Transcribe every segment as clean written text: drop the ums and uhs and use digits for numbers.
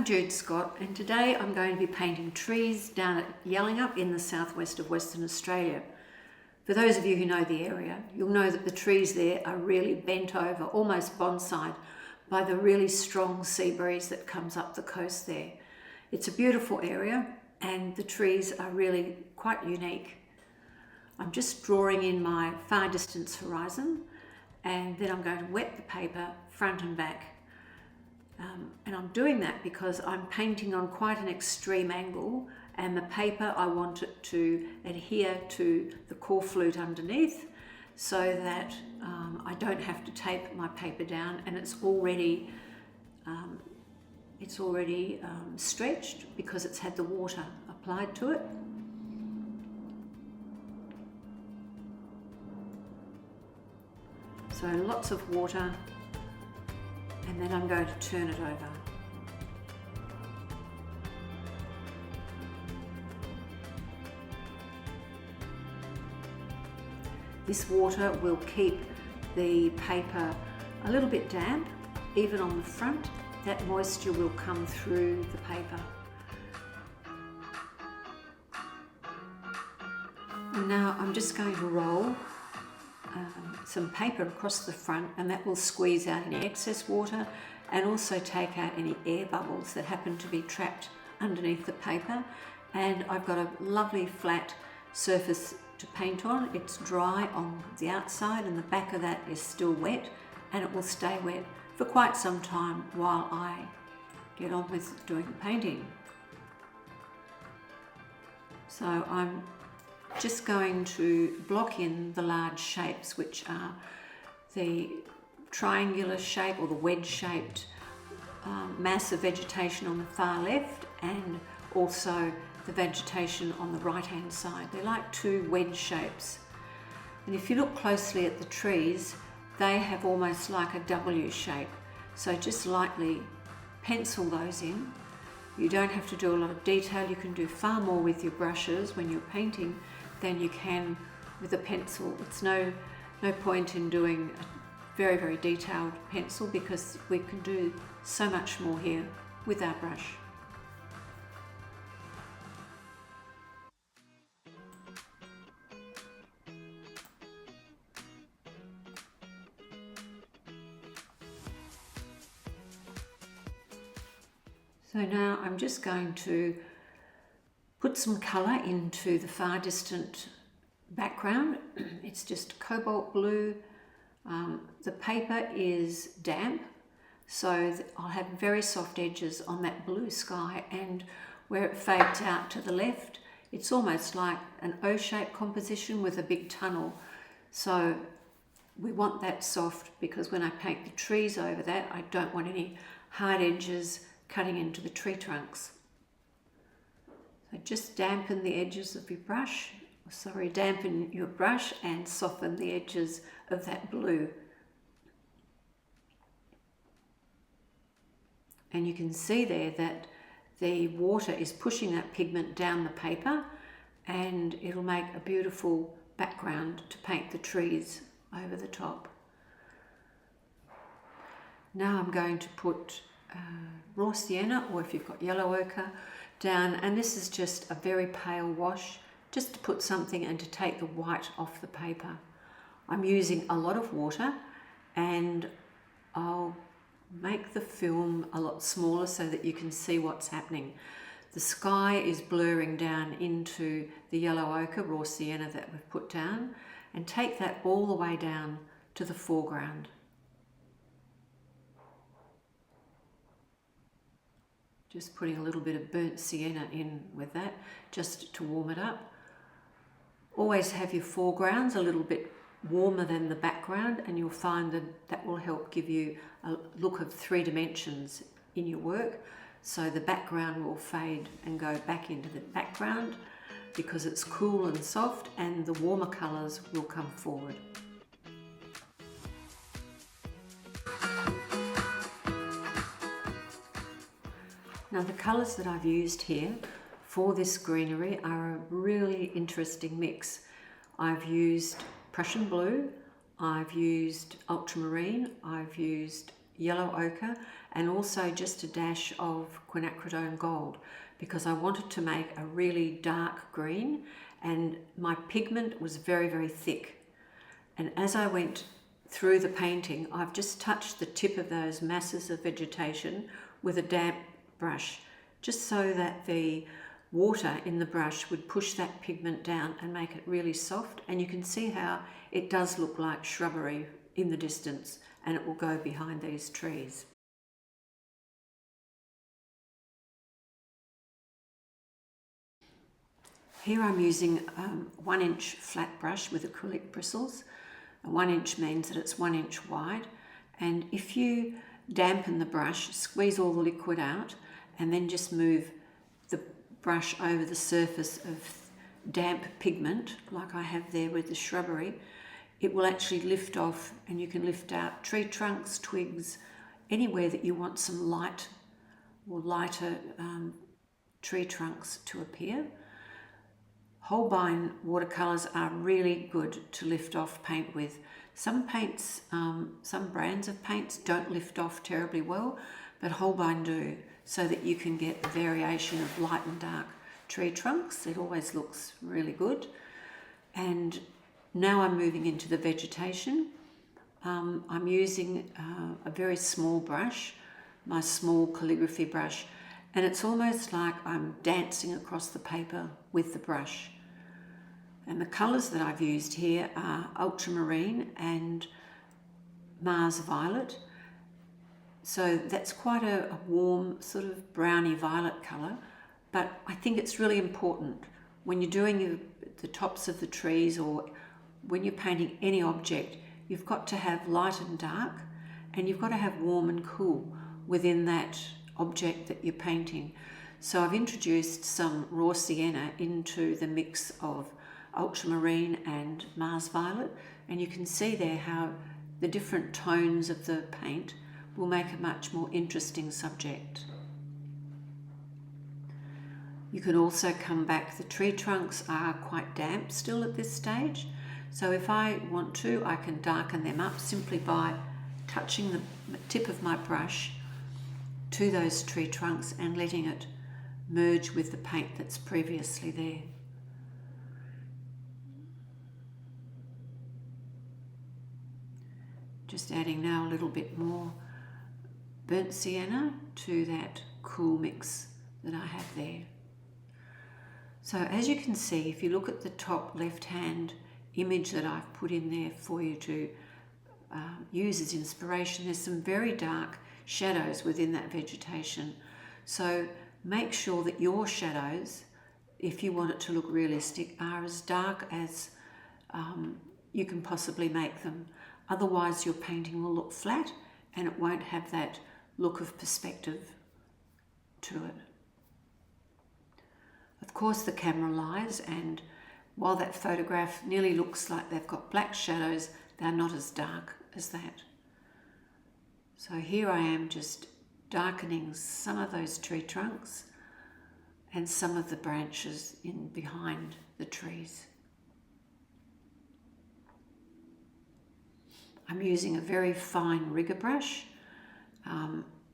I'm Jude Scott, and today I'm going to be painting trees down at Yellingup in the southwest of Western Australia. For those of you who know the area, you'll know that the trees there are really bent over, almost bonsaied, by the really strong sea breeze that comes up the coast there. It's a beautiful area and the trees are really quite unique. I'm just drawing in my far distance horizon, and then I'm going to wet the paper front and back. And I'm doing that because I'm painting on quite an extreme angle, and the paper, I want it to adhere to the core flute underneath so that I don't have to tape my paper down, and it's already stretched because it's had the water applied to it. So lots of water, and then I'm going to turn it over. This water will keep the paper a little bit damp, even on the front. That moisture will come through the paper. And now I'm just going to roll some paper across the front, and that will squeeze out any excess water and also take out any air bubbles that happen to be trapped underneath the paper. And I've got a lovely flat surface to paint on. It's dry on the outside and the back of that is still wet, and it will stay wet for quite some time while I get on with doing the painting. So I'm just going to block in the large shapes, which are the triangular shape or the wedge-shaped mass of vegetation on the far left, and also the vegetation on the right-hand side. They're like two wedge shapes. And if you look closely at the trees, they have almost like a W shape. So just lightly pencil those in. You don't have to do a lot of detail. You can do far more with your brushes when you're painting than you can with a pencil. It's no point in doing a very, very detailed pencil, because we can do so much more here with our brush. So now I'm just going to put some colour into the far distant background. It's just cobalt blue. The paper is damp, so I'll have very soft edges on that blue sky, and where it fades out to the left, it's almost like an O-shaped composition with a big tunnel. So we want that soft, because when I paint the trees over that, I don't want any hard edges cutting into the tree trunks. So just dampen the edges of your brush, dampen your brush and soften the edges of that blue. And you can see there that the water is pushing that pigment down the paper, and it'll make a beautiful background to paint the trees over the top. Now I'm going to put raw sienna, or if you've got yellow ochre, down, and this is just a very pale wash, just to put something and to take the white off the paper. I'm using a lot of water, and I'll make the film a lot smaller so that you can see what's happening. The sky is blurring down into the yellow ochre, raw sienna that we've put down, and take that all the way down to the foreground. Just putting a little bit of burnt sienna in with that, just to warm it up. Always have your foregrounds a little bit warmer than the background, and you'll find that that will help give you a look of 3 dimensions in your work. So the background will fade and go back into the background because it's cool and soft, and the warmer colours will come forward. Now the colours that I've used here for this greenery are a really interesting mix. I've used Prussian blue, I've used ultramarine, I've used yellow ochre, and also just a dash of quinacridone gold, because I wanted to make a really dark green, and my pigment was very, very thick. And as I went through the painting, I've just touched the tip of those masses of vegetation with a damp brush, just so that the water in the brush would push that pigment down and make it really soft. And you can see how it does look like shrubbery in the distance, and it will go behind these trees. Here I'm using a 1-inch flat brush with acrylic bristles. A 1 inch means that it's 1 inch wide, and if you dampen the brush, squeeze all the liquid out, and then just move the brush over the surface of damp pigment, like I have there with the shrubbery, it will actually lift off, and you can lift out tree trunks, twigs, anywhere that you want some light or lighter tree trunks to appear. Holbein watercolours are really good to lift off paint with. Some paints, some brands of paints don't lift off terribly well, but Holbein do, so that you can get a variation of light and dark tree trunks. It always looks really good. And now I'm moving into the vegetation. I'm using a very small brush, my small calligraphy brush, and it's almost like I'm dancing across the paper with the brush. And the colours that I've used here are ultramarine and Mars violet. So that's quite a warm sort of browny violet colour, but I think it's really important when you're doing the tops of the trees, or when you're painting any object, you've got to have light and dark, and you've got to have warm and cool within that object that you're painting. So I've introduced some raw sienna into the mix of ultramarine and Mars violet, and you can see there how the different tones of the paint will make a much more interesting subject. You can also come back, the tree trunks are quite damp still at this stage, so if I want to, I can darken them up simply by touching the tip of my brush to those tree trunks and letting it merge with the paint that's previously there. Just adding now a little bit more burnt sienna to that cool mix that I have there. So as you can see, if you look at the top left-hand image that I've put in there for you to use as inspiration, there's some very dark shadows within that vegetation. So make sure that your shadows, if you want it to look realistic, are as dark as you can possibly make them. Otherwise your painting will look flat and it won't have that look of perspective to it. Of course the camera lies, and while that photograph nearly looks like they've got black shadows, they're not as dark as that. So here I am just darkening some of those tree trunks and some of the branches in behind the trees. I'm using a very fine rigger brush.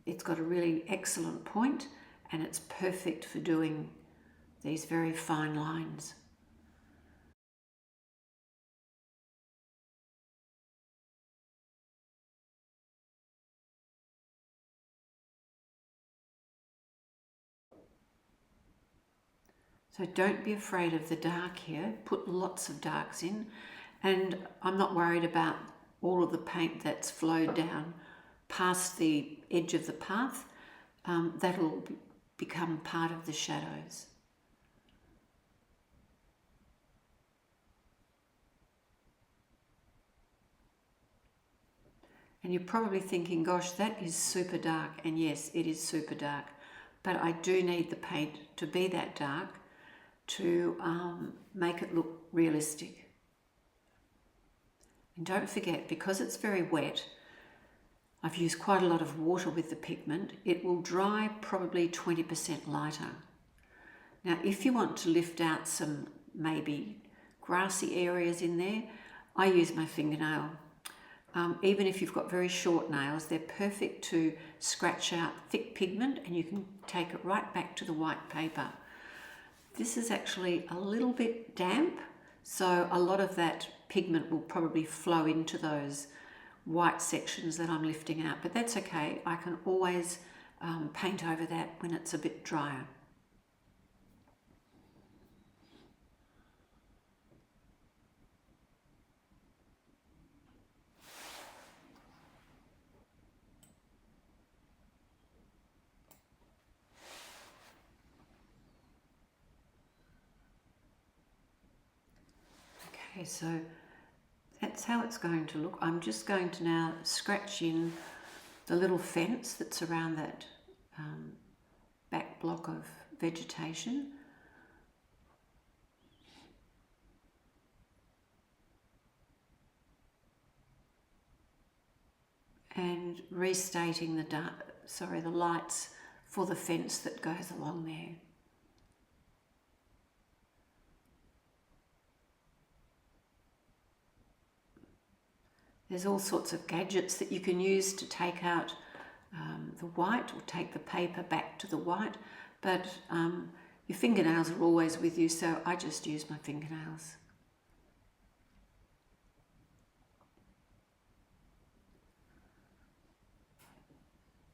It's got a really excellent point, and it's perfect for doing these very fine lines. So don't be afraid of the dark here. Put lots of darks in, and I'm not worried about all of the paint that's flowed down past the edge of the path. That'll become part of the shadows. And you're probably thinking, gosh, that is super dark. And yes, it is super dark, but I do need the paint to be that dark to make it look realistic. And don't forget, because it's very wet, I've used quite a lot of water with the pigment. It will dry probably 20% lighter. Now, if you want to lift out some maybe grassy areas in there, I use my fingernail. Even if you've got very short nails, they're perfect to scratch out thick pigment, and you can take it right back to the white paper. This is actually a little bit damp, so a lot of that pigment will probably flow into those white sections that I'm lifting out, but that's okay. I can always paint over that when it's a bit drier. Okay, so that's how it's going to look. I'm just going to now scratch in the little fence that's around that back block of vegetation. And restating the lights for the fence that goes along there. There's all sorts of gadgets that you can use to take out the white, or take the paper back to the white, but your fingernails are always with you, so I just use my fingernails.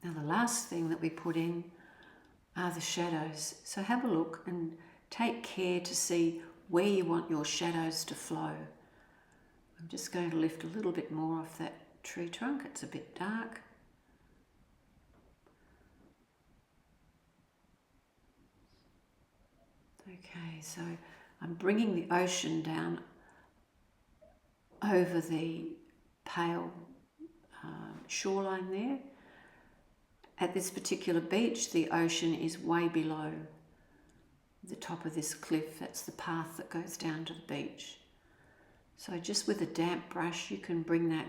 Now the last thing that we put in are the shadows. So have a look and take care to see where you want your shadows to flow. I'm just going to lift a little bit more off that tree trunk. It's a bit dark. Okay, so I'm bringing the ocean down over the pale shoreline there. At this particular beach, the ocean is way below the top of this cliff. That's the path that goes down to the beach. So just with a damp brush, you can bring that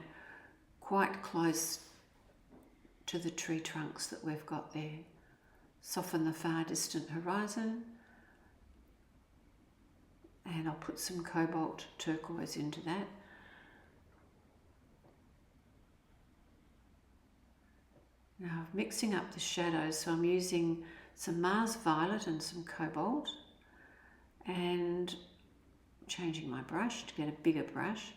quite close to the tree trunks that we've got there. Soften the far distant horizon. And I'll put some cobalt turquoise into that. Now I'm mixing up the shadows, so I'm using some Mars Violet and some cobalt, and changing my brush to get a bigger brush,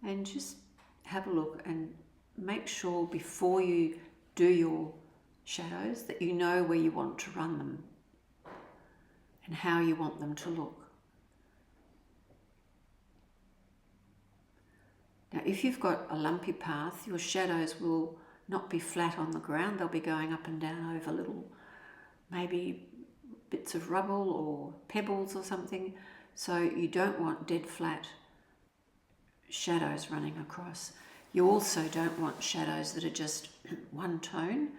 and just have a look and make sure before you do your shadows that you know where you want to run them and how you want them to look. Now if you've got a lumpy path, your shadows will not be flat on the ground. They'll be going up and down over little, maybe bits of rubble or pebbles or something. So you don't want dead flat shadows running across. You also don't want shadows that are just one tone,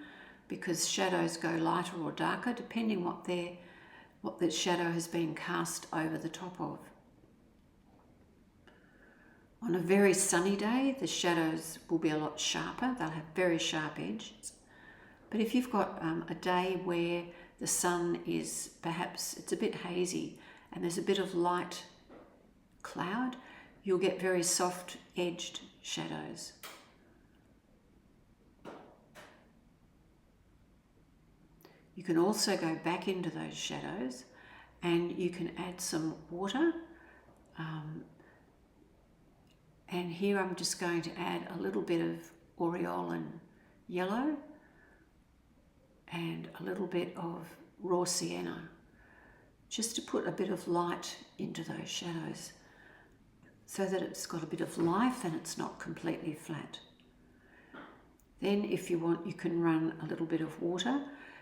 because shadows go lighter or darker depending what the shadow has been cast over the top of. On a very sunny day, the shadows will be a lot sharper. They'll have very sharp edges. But if you've got a day where the sun is perhaps, it's a bit hazy and there's a bit of light cloud, you'll get very soft edged shadows. You can also go back into those shadows and you can add some water. And here I'm just going to add a little bit of aureolin yellow and a little bit of raw sienna, just to put a bit of light into those shadows so that it's got a bit of life and it's not completely flat. Then if you want, you can run a little bit of water.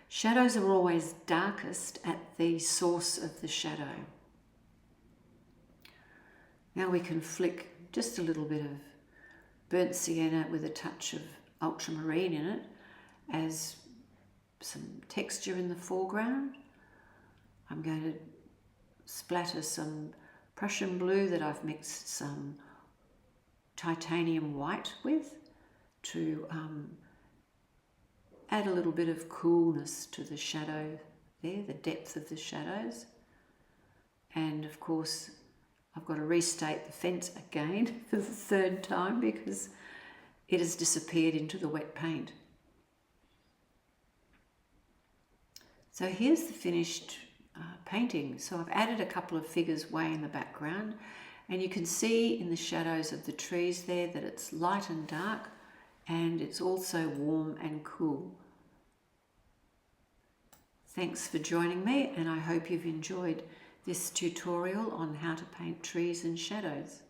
Shadows are always darkest at the source of the shadow. Now we can flick just a little bit of burnt sienna with a touch of ultramarine in it as some texture in the foreground. I'm going to splatter some Prussian blue that I've mixed some titanium white with to add a little bit of coolness to the shadow there, the depth of the shadows. And of course, I've got to restate the fence again for the third time because it has disappeared into the wet paint. So here's the finished painting. So I've added a couple of figures way in the background, and you can see in the shadows of the trees there that it's light and dark, and it's also warm and cool. Thanks for joining me, and I hope you've enjoyed this tutorial on how to paint trees and shadows.